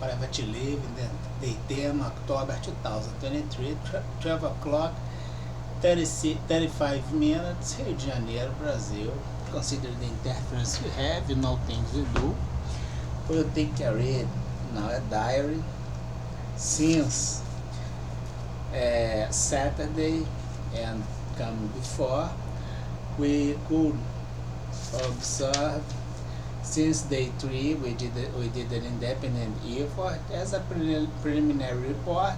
private leave in the day 10 October 2023, 12 o'clock, 35 minutes, Rio de Janeiro, Brazil. Consider the interference you have, you know things you do. We'll take care of it now a diary. Since Saturday and come before, we could observe since day 3 we did an independent effort as a preliminary report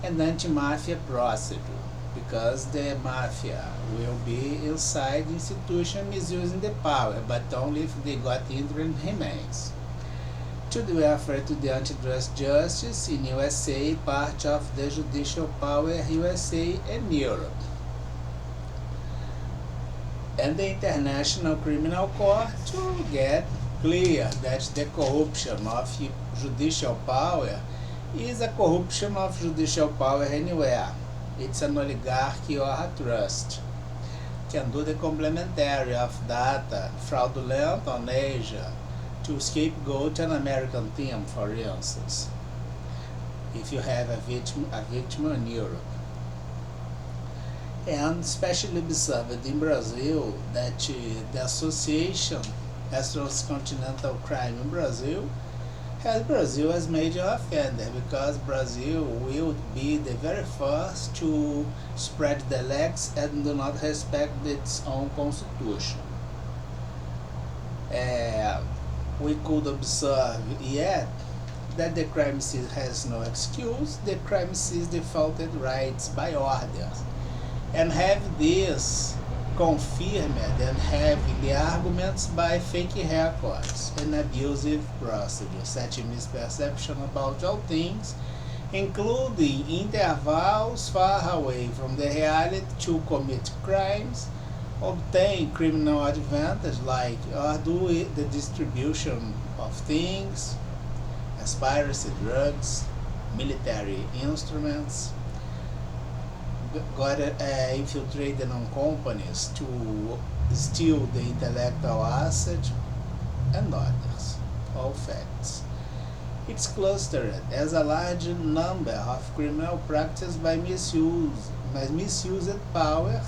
and anti-mafia procedure, because the mafia will be inside the institution misusing the power, but only if they got interim remains. To the welfare to the antitrust justice in USA, part of the judicial power USA and Europe. And the International Criminal Court to get clear that the corruption of judicial power is a corruption of judicial power anywhere. It's an oligarchy or a trust. Can do the complementary of data fraudulent on Asia to scapegoat an American team, for instance, if you have a victim in Europe. And especially observed in Brazil that the association as transcontinental crime in Brazil has Brazil as major offender, because Brazil will be the very first to spread the legs and do not respect its own constitution. We could observe yet that the crime scene has no excuse. The crime scene defaulted rights by orders, and have this confirmed and having the arguments by fake records and abusive procedures, such misperception about all things, including intervals far away from the reality to commit crimes, obtain criminal advantage like or do the distribution of things, as piracy, drugs, military instruments, got infiltrated on companies to steal the intellectual asset, and others, all facts. It's clustered as a large number of criminal practice by misused power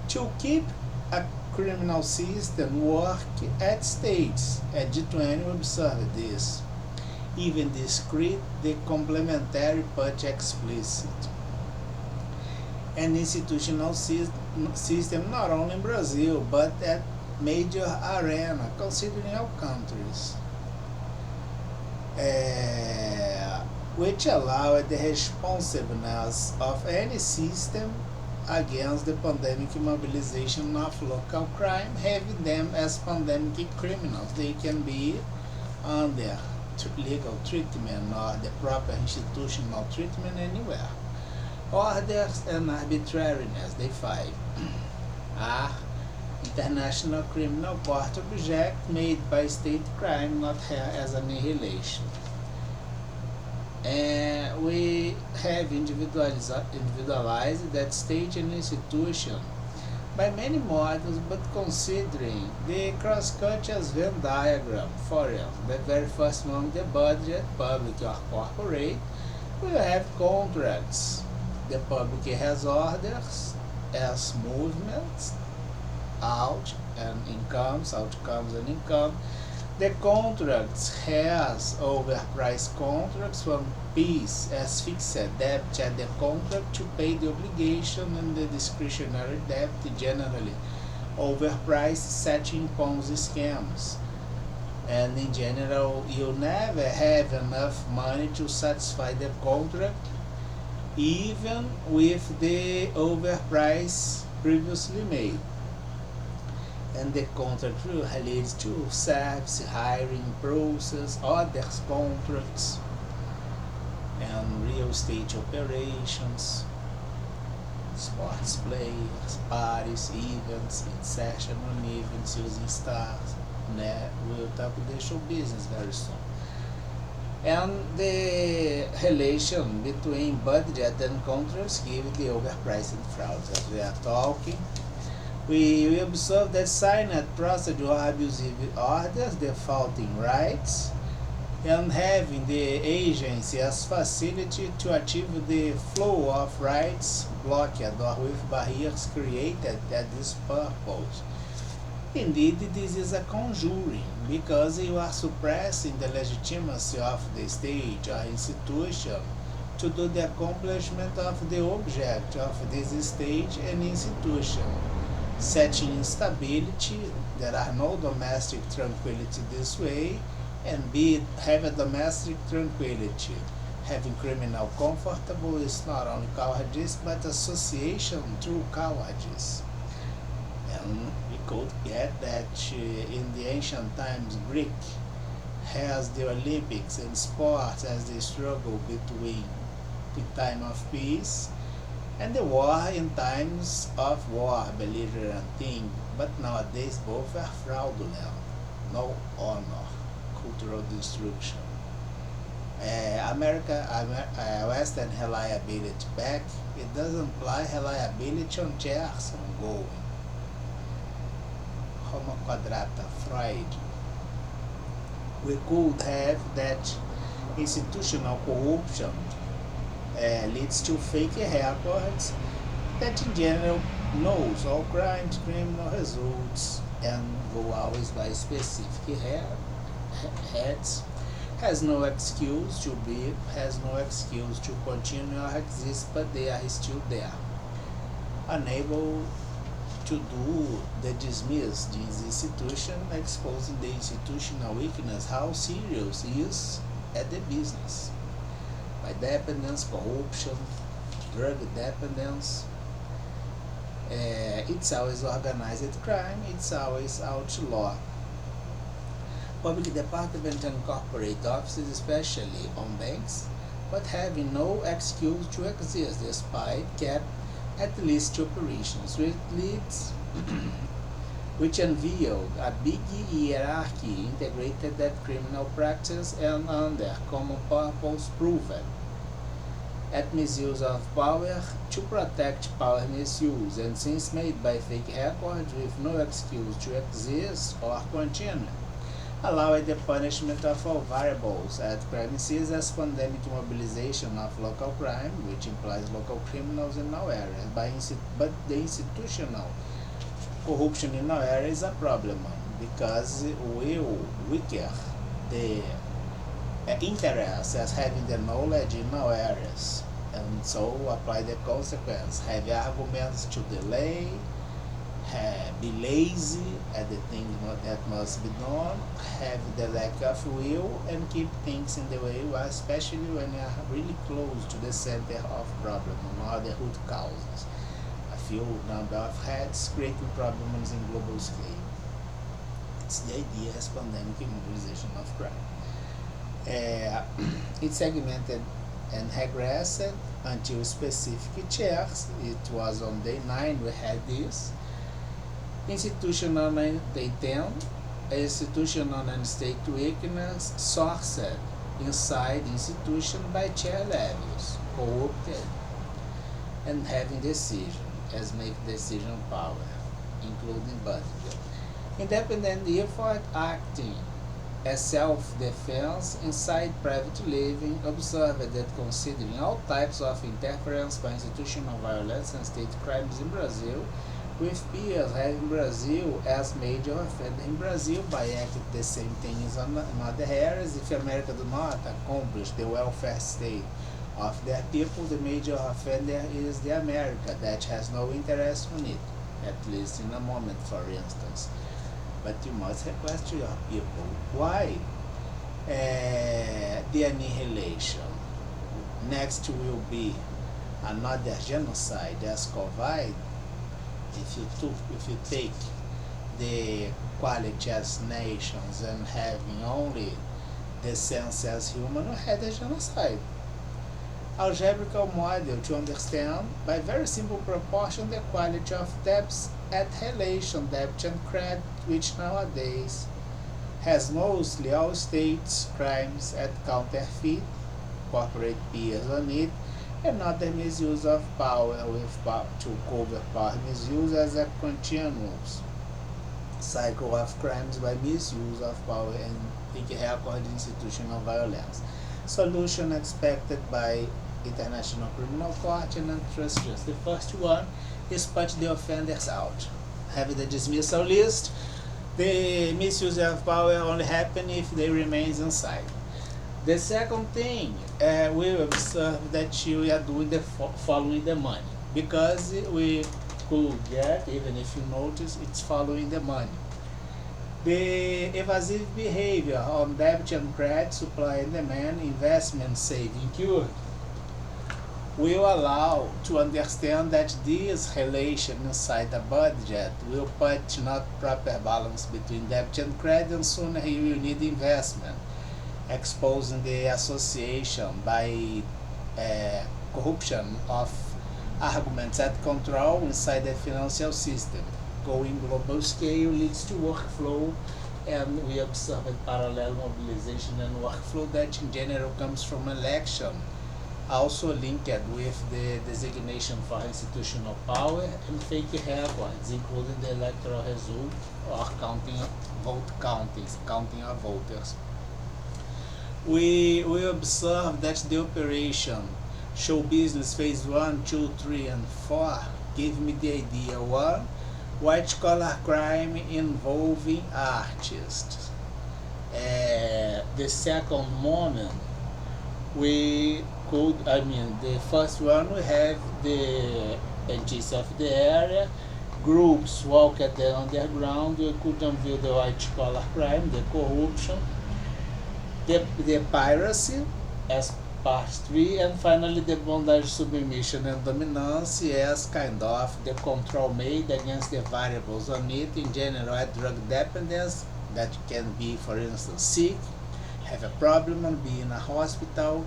to keep a criminal system work at states. At G20 we observed this. Even discrete, the complementary but explicit. An institutional system not only in Brazil but at major arena considering all countries, which allow the responsiveness of any system against the pandemic mobilization of local crime, having them as pandemic criminals. They can be under legal treatment or the proper institutional treatment anywhere. Orders and arbitrariness, the 5 are International Criminal Court object made by state crime, not here as an annihilation. We have individualized that state and institution by many models, but considering the cross-cut as Venn diagram, for instance, the very first one, the budget, public or corporate, we have contracts. The public has orders as movements, out and incomes, outcomes and income. The contracts has overpriced contracts from P's as fixed debt at the contract to pay the obligation, and the discretionary debt generally overpriced, setting Ponzi scams. And in general, you never have enough money to satisfy the contract, even with the overprice previously made. And the contract relates to service, hiring process, others contracts, and real estate operations, sports players, parties, events, insertion on events using stars. We'll talk about the show business very soon. And the relation between budget and contracts give the overpriced frauds. As we are talking, we observe that signed procedure abusive orders, defaulting rights, and having the agency as facility to achieve the flow of rights blocked or with barriers created at this purpose. Indeed, this is a conjuring, because you are suppressing the legitimacy of the state or institution to do the accomplishment of the object of this state and institution, setting instability. There are no domestic tranquility this way, and have a domestic tranquility. Having criminal comfortable is not only cowardice, but association through cowardice. And we could get that in the ancient times, Greek has the Olympics and sports as the struggle between the time of peace and the war in times of war, belligerent thing. But nowadays both are fraudulent, no honor, cultural destruction. Western reliability back, it doesn't imply reliability on chairs ongoing. Homo quadrata, Freud. We could have that institutional corruption leads to fake records that in general knows all crimes, criminal results, and go always by specific heads, has no excuse to be, has no excuse to continue or exist, but they are still there, unable to do the dismiss this institution, exposing the institutional weakness, how serious is at the business. By dependence, corruption, drug dependence, it's always organized crime, it's always outlaw. Public department and corporate offices, especially on banks, but having no excuse to exist despite cap at least operations, which leads which unveiled a big hierarchy integrated that criminal practice and under common purpose proven at misuse of power to protect power misuse, and since made by fake records with no excuse to exist or continue, allowing the punishment of all variables at premises as pandemic mobilization of local crime, which implies local criminals in all areas, but the institutional corruption in all areas is a problem, because will weaken the interest as having the knowledge in all areas, and so apply the consequence, have arguments to delay, be lazy at the things that must be done, have the lack of will, and keep things in the way, especially when you are really close to the center of problem or the root causes. A few number of heads creating problems in global scale. It's the idea as pandemic mobilization of crime. It's segmented and regressed until specific checks. It was on day 9 we had this. Institutional on day 10, institutional and state weakness sourced inside institution by chair levels, corrupted, and having decision as make decision power, including budget. Independent effort acting as self-defense inside private living, observed that considering all types of interference by institutional violence and state crimes in Brazil, with peers having Brazil as major offender in Brazil by acting the same things in other areas. If America do not accomplish the welfare state of their people, the major offender is the America that has no interest in it, at least in a moment, for instance. But you must request to your people why the annihilation. Next will be another genocide as COVID. If you take the quality as nations and having only the sense as human, we had a genocide. Algebraical model to understand by very simple proportion the quality of debts at relation debt and credit, which nowadays has mostly all states crimes at counterfeit, corporate peers on it, and not the misuse of power with to cover power misuse as a continuous cycle of crimes by misuse of power and record institutional violence. Solution expected by International Criminal Court and antitrust justice. The first one is put the offenders out. Have the dismissal list. The misuse of power only happen if they remain inside. The second thing, we observe that we are doing the following the money, because we could get, even if you notice, it's following the money. The evasive behavior on debit and credit, supply and demand, investment, saving, cure, will allow to understand that this relation inside the budget will put not proper balance between debit and credit, and sooner you will need investment, exposing the association by corruption of arguments at control inside the financial system. Going global scale leads to workflow, and we observe a parallel mobilization and workflow that in general comes from election, also linked with the designation for institutional power and fake records, including the electoral result or counting of voters. We observe that the operation show business phase 1, 2, 3, and 4 give me the idea. 1, white collar crime involving artists. The second moment, we could, the first one, we have the entities of the area, groups walk at the underground, we could unveil the white collar crime, the corruption, the piracy as part 3, and finally the bondage, submission, and dominance as kind of the control made against the variables on it, in general at drug dependence, that can be, for instance, sick, have a problem and be in a hospital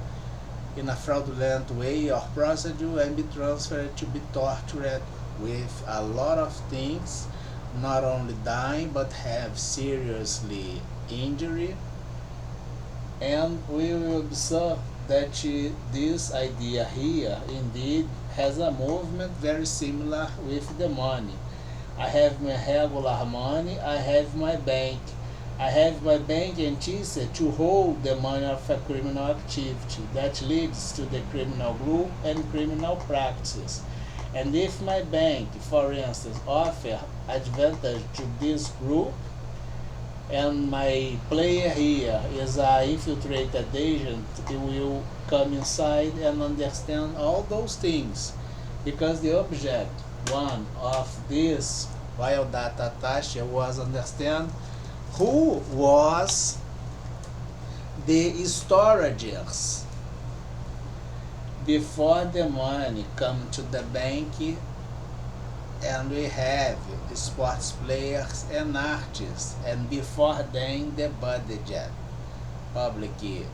in a fraudulent way or procedure, and be transferred to be tortured with a lot of things, not only dying but have seriously injury. And we will observe that this idea here indeed has a movement very similar with the money. I have my regular money, I have my bank. I have my bank entity to hold the money of a criminal activity that leads to the criminal group and criminal practice. And if my bank, for instance, offer advantage to this group, and my player here is an infiltrated agent, he will come inside and understand all those things, because the object one of this wild data task was understand who was the storagers before the money come to the bank. And we have sports players and artists, and before then the budget, public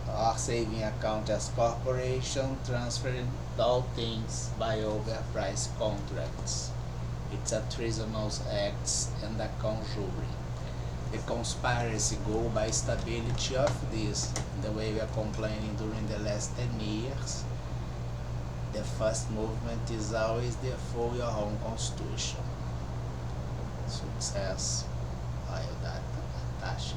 or saving account as corporation, transferring all things by overpriced contracts. It's a treasonous acts and a conjuring. The conspiracy go by stability of this, the way we are complaining during the last 10 years. The first movement is always the follow your own constitution. Success. Wda Ph02.